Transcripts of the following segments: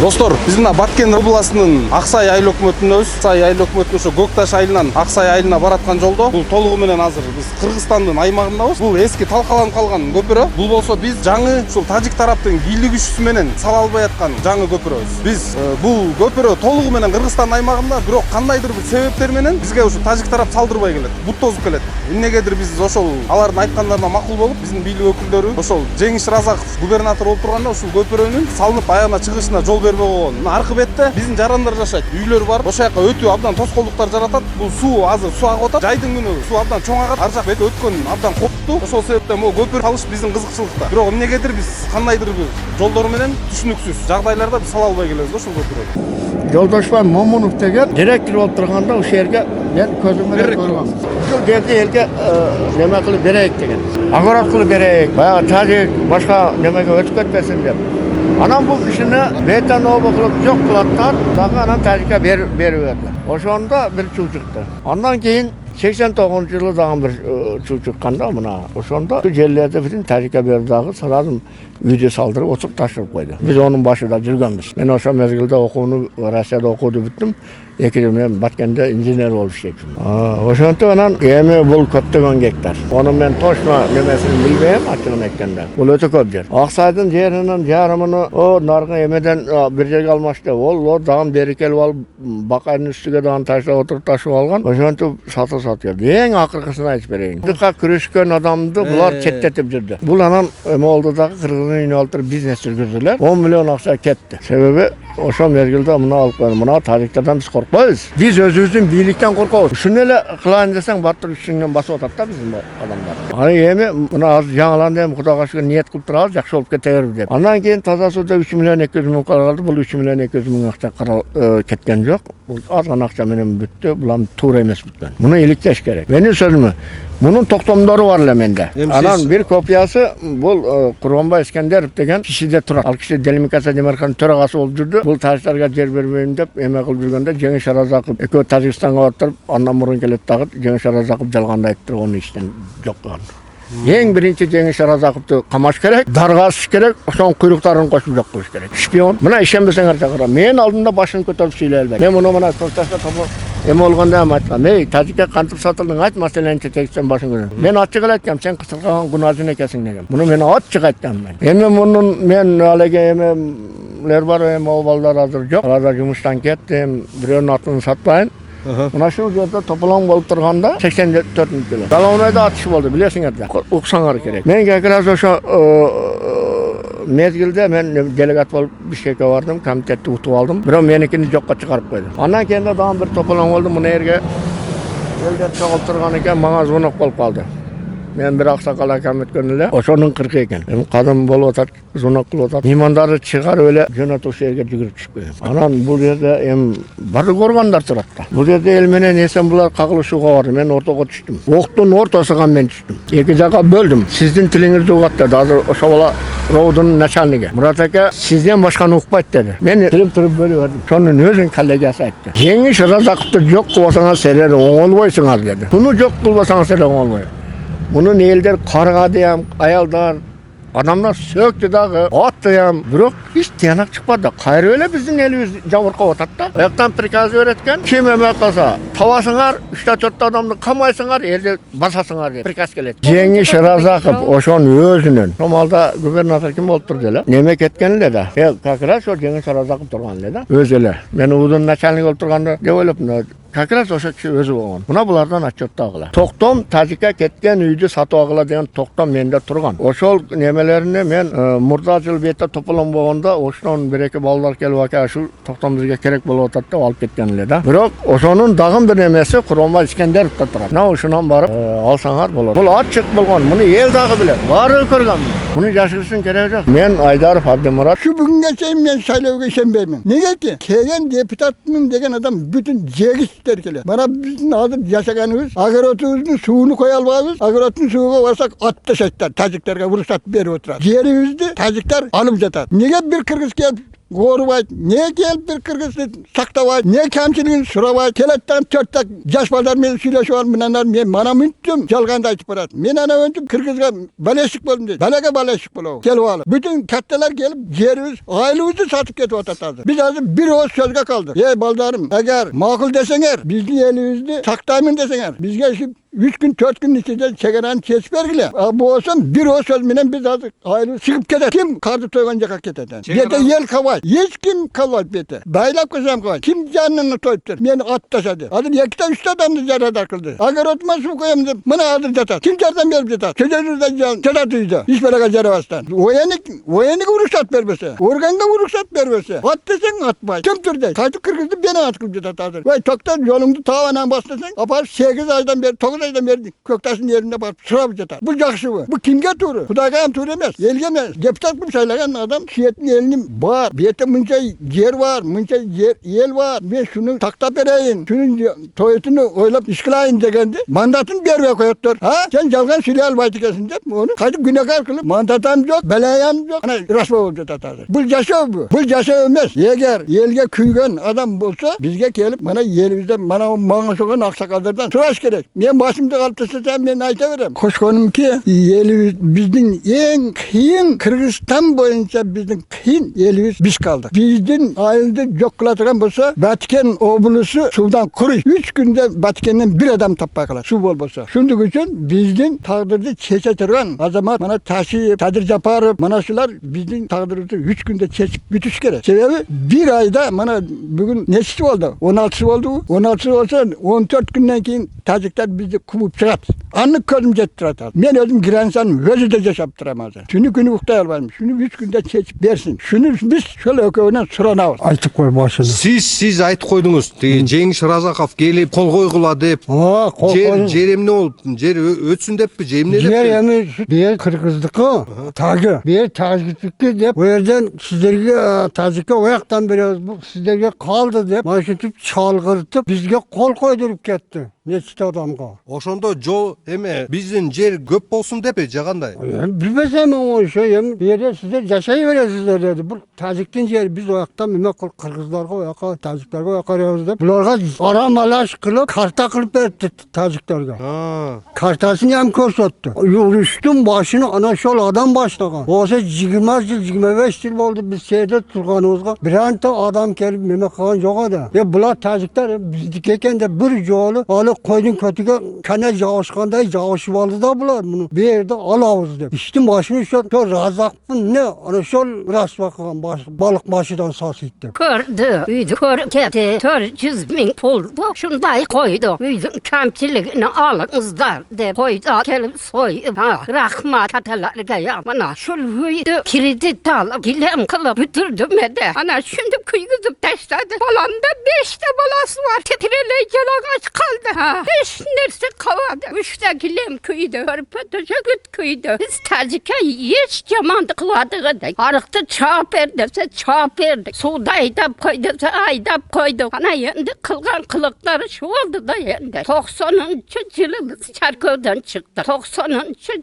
Достор, биз мына Баткен областынын Аксай айыл өкмөтүндөбүз. Аксай айыл өкмөтүнүн ошо Көкташ айылынан Аксай айылына бараткан жолдо. Бул толугу менен азыр биз Кыргызстандын аймагындабыз. Бул эски талкаланып калган көпүрө. Бул болсо биз жаңы ушул тажик тараптын бийлик күчүсү менен сала албай аткан жаңы көпүрөбүз. Биз бул көпүрө толугу менен Кыргызстан аймагында, бирок кандайдыр бир себептер менен бизге ушу тажик тарап салдырбай келет. Бут тозуп келет. Эмнегедир биз ошол алардын айткандарына макул болуп, биздин бийлик өкүлдөрү ошол Жеңиш Разаков губернатор болуп турганда ушул көпүрөнүн салынып аягына чыгышына жол бербей койгон. Мына аркы бетте биздин жарандар жашайт, үйлөр бар. Ошол жака өтүү абдан тоскоолдуктар жаратат. Бул суу азыр суу агып атат. Жайдын күнү суу абдан чоң агат. Ар жак бет өткөн абдан копту. Ошол себептен могу көпүр салыш биздин кызыкчылыкта. Бирок эмнегедир биз кандайдыр бир жолдор менен түшүнүксүз жагдайларда биз сала албай келебиз ошол көпүрөнү. Жолдошбай Момунов деген директор болуп турганда ошол жерге мен көзүм менен көргөм. Ушул жерде элге неме кылып берейик деген. Акырат кылып берейик. Баягы тажик башка немеге өтүп кетпесин деп. Анан бул кишини бетан обо кылып жок кылаттар, дагы анан тажикке берип берди. Ошондо бир чуу чыкты. Андан кийин 89-жылы дагы бир чуу чыкканда мына ошондо жерлерди бүтүн тажикке берди дагы сразу үйдө салдырып отуруп ташырып койду. Биз онун башында жүргөнбүз. Мен ошол мезгилде окууну Россияда окууду бүттүм. 2 жыл мен Баткенде инженер болуп иштейм. Ошентип анан эми бул көптөгөн гектар. Ону мен точно немесин билбейм, ачыгын айтканда. Бул өтө көп жер. Аксайдын жеринин жарымын наркы эмеден бир жерге алмашты. Ол дагы бери келип алып бакайдын үстүгө дагы таштап отуруп ташып алган. Ошентип сатып келди. Эң акыркысын айтып берейин. Дыкка күрөшкөн адамды булар четтетип жүрдү. Бул анан эме болду дагы Кыргыздын үйүнө алып бизнес жүргүздүлөр. 10 миллион акча кетти. Себеби ошол мезгилде мына алып койду. Мына тажиктардан биз коркпойбуз. Биз өзүбүздүн бийликтен коркобуз. Ушуну эле кылайын десең баттыр үстүңөн басып атат да биздин адамдар. Аны эми мына азыр жаңыланды, эми Кудайга шүгүр ниет кылып турабыз, жакшы болуп кетебиз деп. Андан кийин таза сууда 3 миллион 200 миң калды. Бул 3 миллион 200 миң акча кеткен жок. Бул аз гана акча менен бүттү. Булам туура эмес бүткөн. Муну иликтеш керек. Менин сөзүм, мунун токтомдору бар эле менде. Анан бир копиясы бул Курманбай Искендеров деген кишиде турат. Ал киши делимикация демарканын төрагасы болуп жүрдү. Бул тажиктарга жер бербейм деп эме кылып жүргөндө Жеңиш Разаков экөө Тажикстанга барып, андан мурун келет дагы Жеңиш Разаков жалгандайт туруп onu иштен жок кылган. Эң биринчи Жеңиш Разаковду камаш керек, даргасыш керек, ошонун куйруктарын кошуп жок кылыш керек. Шпион. Мына ишенбесеңер чакыра. Мен алдымда башын көтөрүп сүйлөй албайм. Мен муну мына Көкташка эме болгондо эми айткам, "Эй, тажикке кантип сатылдың? Айт маселени чечсең башың көрөм." Мен ачык эле айткам, "Сен кысылган гунажын экенсиң" деген. Муну мен ачык айткам мен. Эми мунун мен алеге эмелер бар, эми балдар азыр жок. Азыр жумуштан кеттим, бирөөнүн атын сатпайын. Мына ушул жерде тополоң болуп турганда 84-кило. Головойдо атыш болду, билесиңер да. Уксаңар керек. Мен как раз ошо мезгилде мен делегат болуп Бишкекке бардым, комитетти утуп алдым. Бирок меникини жокко чыгарып койду. Андан кийин дагы бир тополоң болду, мына жерге элдер чогулуп турган экен, мага звонок болуп калды. Мен бир аксакал акам өткөн эле, ошонун кыркы экен. Эми кадым болуп атат, звонок кылып атат. Меймандарды чыгарып эле жөнөтүп ошол жерге жүгүрүп түшүп кетем. Анан бул жерде эми баардык органдар турат да. Бул жерде эл менен эсен булар кагылышууга барды. Мен ортого түштүм. Октун ортосуга мен түштүм. Эки жака бөлдүм. Сиздин тилиңизди угат деди. Азыр ошо бала роудун начальниги. Мурат ака, сизден башканы укпайт деди. Мен туруп бөлүп бердим. Ошонун өзүн коллегиясы айтты. Жеңиш Разаковду жок кылбасаңар силер оңолбойсуңар деди. Буну жок кылбасаңар силер оңолбойт. Мунун элдер каргады, аялдар, адамдар сөктү дагы, аттым. Бирок эч тыянак чыкпады. Кайрып эле биздин элибиз жабыркап атат да. Аяктан приказ береткен, ким эме кылса, табасыңар, 3-4 адамды камайсыңар, элди басасыңар деп приказ келет. Жеңиш Разаков ошонун өзүнүн. Шомалда губернатор ким болуп турду эле? Неме кеткен эле да. Как раз ошо Жеңиш Разаков турган эле да. Өзү эле. Мен удун начальник болуп турганда деп ойлоптум. Как раз ошо киши өзү болгон. Мына булардан отчеттагыла. Токтом тажикке кеткен үйдү сатып алгыла деген токтом менде турган. Ошол немелерини мен мурда жыл бетте тополоң болгондо ошонун бир-эки балдар келип ака ушул токтом бизге керек болуп атат деп алып кеткен эле да. Бирок ошонун дагы бир немеси Курманбай Искендеровдо турат. Мына ушунан барып алсаңар болот. Бул ачык болгон. Муну эл дагы билет. Баары көргөн. Муну жашырыштын кереги жок. Мен Айдаров Абдимурат. Şu бүгүнгө чейин мен шайлоого ишенбеймин. Неге? Келген депутатмын деген адам бүтүн жегис келет. Бана биздин азыр жашаганыбыз, агоротубуздун сууну кое албайбыз. Агороттун сууга барсак ат ташайттар, тажиктарга уруксат берип отурат. Жерибизди тажиктар алып жатат. Неге бир кыргыз келип koruyup, niye gelip bir Kırgız'ı saktavay, niye kamçılığını suravay, keletten törttek yaş bazar men söyleşi var, menanlar men bana müntüm, jalganda açıp barat. Men ana öntüm Kırgız'a baleşik boldum dedi. Balaga baleşik bolu. Gelip alıp. Bütün katteler gelip yerimiz, ailemizi satıp ketip atatazı. Biz hazır bir oğuz sözge kaldık. Baldarım, eğer makul desenger, bizli elimizi saktayımın desenger. Bizge şu 3 gün 4 gün içinde çekeranı kesip vergile. Bu olsam bir o söz minen biz hazır aile çıkıp gider. Kim kardı toyganca kalk gider. Bete yel kavay. Hiç kim kavay bete. Baylap kızam kavay. Kim canını toyuptur. Meni at taşadı. Adır 2'den 3 adamdı zarar kıldı. Agar otma su koyayım dedim. Bana adır jatar. Kim jardan verip jatar. Çocuğunuzdan jatar duydu. Hiç böyle jarabastan. Oyanik uruşat vermese. Organda uruşat vermese. At desen atmay. Kim türde. Kaydı Kırgız'da beni at kılıp jatar. Vay toktan yolumdu tavanan bastırsın. Apar 8 aydan beri 9 aydan beri Köktaş'ın yerinde bak sıra jatar. Bu jakşı bu. Bu kimge turu? Hudagayam turu emez. Elge emez. Deputat bu saylagan adam şiyetin elinin var. Biyete mınca yer var. Mınca yel var. Ben şunu takta vereyim. Şunun toyetini oylap işkilayın degendi. Mandatını bir yere koyuyor. Ha? Sen jalgan silahal baytı kesin de onu. Kaydı günahkar kılıp mandatam yok. Belayam yok. Ana rasma oldu tatar. Bu yaşa bu. Bu yaşa ölmez. Eğer yelge küygen adam bolsa bizge gelip bana yerimizde bana mağın soğan aksakallardan sıraş gerek. Ben başımda kalıp taşısam ben ayta verem. Hoş konum ki yerimiz bizden en kıyın Kırgızistan boyunca bizden kıyın yerimiz biz kaldık. Bizden ailede yoklatıran bolsa Vatikan oblusu sudan kuruş. 3 günde Vatikan'dan bir adam tapakalar. Su bol bolsa. Şunduk için bizden tağdırdı çeçetirgan azamat bana taşı Tadir Japarov mana şular bizden tağdırdı 3 günde çeçip bütüş gerek. Sebebi bir ayda bana bugün neçisi oldu? 16'sı oldu. 16'sı olsa 14 günden keyin Tacikler bizi kumup çıkat. Anlık közüm jettirat. Men özüm girensan özü de yaşap duramaz. Şunu günü uktay albayım. Şunu 3 günde çeçip versin. Şunu biz şöyle ökövünden suranabız. Aytıp koy başını. Siz aytып koydunuz. Cengiz Razakov gelip kol koygula dep. Jer emne olup, jer ötsün deppi, jemne deppi. Yer emin bir Kırgızdıkı, tagı. Bir Taciklikki dep. O yerden sizlerge Tacik'e o yaktan veriyoruz. Bu sizlerge kaldı dep. Maşıtıp çalgırtıp bizge kol koydurup gitti. Neçte adamga. Ошондо жол эме биздин жер көп болсун деп жагандай. Bilmesem o şey. Bir yerde sizler yaşayıveresizler dedi. Bu Tacik'tin yeri biz o yaktan mime Kırgızlarga o yakka, Taciklerge o yakka arıyoruz dep. Bularga aramalaş kılıp, karta kılıp verdi Taciklerge. Kartasını hem koşuttu. Üstün başını ana şol adam başlagan. Oysa 20 yıl, 25 yıl oldu biz şehirde turganımızga. Bir anta adam gelip mime kalan yok da. Ya bular Tacikler bizdikeken de bir yolu alıp koydun kötüge kene yağışkanday yağışı vardı da bular bunu. Bir yerde alavuz dep. İşte başını şu razakpın ne? Ana şol rast bakan balık başıdan sasıydı. Gördü, büyüdü, körketi, 400.000 puldu. Şunday koydu. Büyüdün kamçiliğini alınızlar de koydu. Gelip soyup, rahmat atalarga yapana. Şul büyüdü, kredi alıp, gilem kılıp, bütürdüm de. Ana şimdi kıygızıp taşladı. Balanda 5 de balası var. Titrele yalagaç kaldı ha. Hiç neresi kavadı. 3 de gilem kıydı. Hırpıtıcı güt kıydı. Biz Tacik'e hiç yamandı kıladığı da. Arıktı çağıp erdese çağıp erdik. Suda aydap koydu, aydap koydu. Ana yendi kılgan kılıkları şu oldu da yendi. 90. yılımız Çerköv'den çıktı. 90.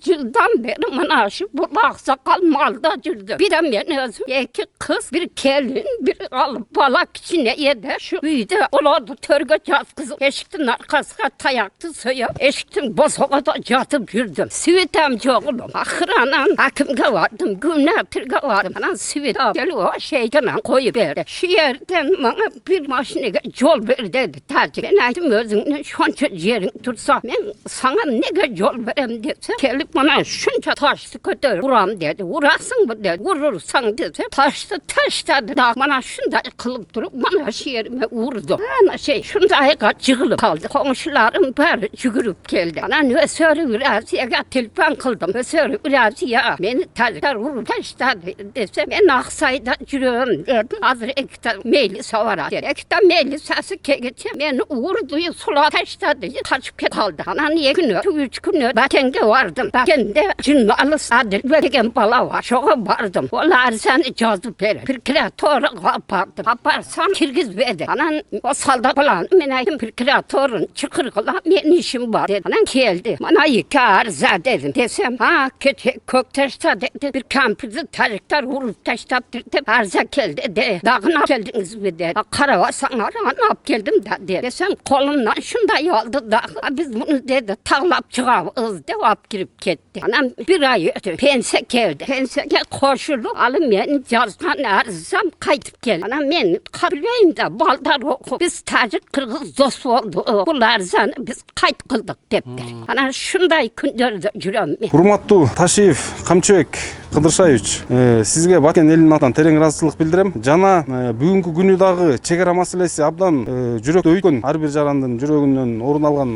yıldan beri bana şu bulak sakal malda cürdü. Bir de beni özüm 2 kız, bir kelin, bir alıp balak içine yedi. Şu büyüdü, oladı törgü caz kızı. Eşiktin arkasına tayaktı suya. Eşiktin bozoğa da yatıp yürüdüm. Süvetem çoğulum. Ahır anan hakimge vardım. Gülneptirge vardım. Anan süvetem gel o şeyden koyup verdi. Şu yerden bana bir maşine yol ver dedi Tacik. Ben aydım özünün şunca yerin tutsa ben sana ne yol verem dedi. Gelip bana şunca taşlı kötü vuram dedi. Vurasın mı dedi. Vurursan dedi. Taşlı taşladı da bana şunda kılıp durup bana şu yerime vurdu. Ana şunda cığılıp kaldı. Komşularım bari cügürüp geldi. Ana ne söyle Ürasiye'ye telefon kıldım. Ne söyle Ürasiye beni Tacikler vurup taşladı dese ben Aksay'da cürüyorum dedim. Hazır ekta meyli savara dedi. Ekta meyli sesi geçe beni vurduyu sula taşladı. Kaçıp kaldı. Ana niye günü? 3 günü Bakenge vardım. Bakende cünnalı sadır verigen bala var. Şoğa vardım. Onlar seni cazıp verir. Bir kreatörü kapardım. Kaparsam Kirgiz verdi. Anan o salda falan. Menaydım bir kreatörün çıkır kılan benim işim var dedi. Anan geldi. Bana 2 arıza dedim. Desem ha kötü köktaşta dedi. Bir kampüzü Tacikler vurup taşlattırdı. arıza geldi de. Dağına geldiniz mi de. Karabasan arağına ap geldim de de. Desem kolumdan şunday oldu da. Biz bunu dedi tağlap çıkabız de ap girip gitti. Anam bir ay ötü. Pense geldi. Pensege koşuldu. Alım beni yazgan arızam kaytıp geldi. Anam ben kabileyim de baldar oku. Biz Tacik Kırgız dostu oldu. Bu arzanı biz kayıt kıldık depler. Ana şunday күндөрдө жүрөм мен. Урматтуу Ташиев Камчыбек Кыдыршаевич, сизге Баткен элинин атынан терең ыраазычылык билдирем. Жана бүгүнкү күнү дагы чек ара маселеси абдан жүрөктө өйткөн ар бир жарандын жүрөгүнөн орун алган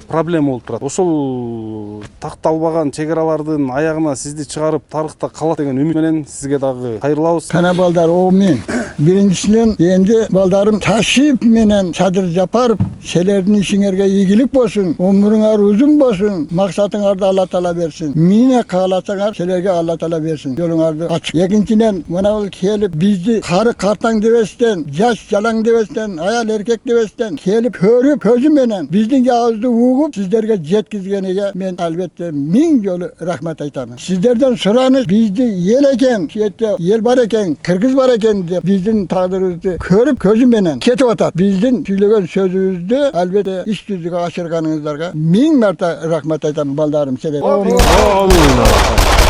проблема болуп турат. Ошол такталбаган чек аралардын аягына сизди чыгарып тарыхта калат деген үмүт менен сизге дагы кайрылабыз. Kana baldar o men. Birincisinden endi baldarım Taşip menen Sadır Japarov selerinin işinlerge iyilik bolsun, ömrüňer uzun bolsun, maksatyňardy Allah Taala bersin. Mine kalasaňar selerge Allah Taala bersin. Yoluňardy açyk. Ekinçiden mana ol kelip bizdi karı kartaň debesden, jaş jalaň debesden, ayal erkek debesden kelip hörüp közü menen bizdiň ýagyzdy ugup sizlerge jetkizgenige men albatta ming ýoly rahmat aýtaman. Sizlerden soranyş bizdi ýel eken, şeýetde ýel bar eken, kırgız bar eken dep bizdiň tagdyrybızdy körüp közü menen ketip atat. Bizdiň süýlegen sözübizdi albatta iş düzüge aşyrganyňyzlarga ming merta rahmat aýtaman baldarym. Amin.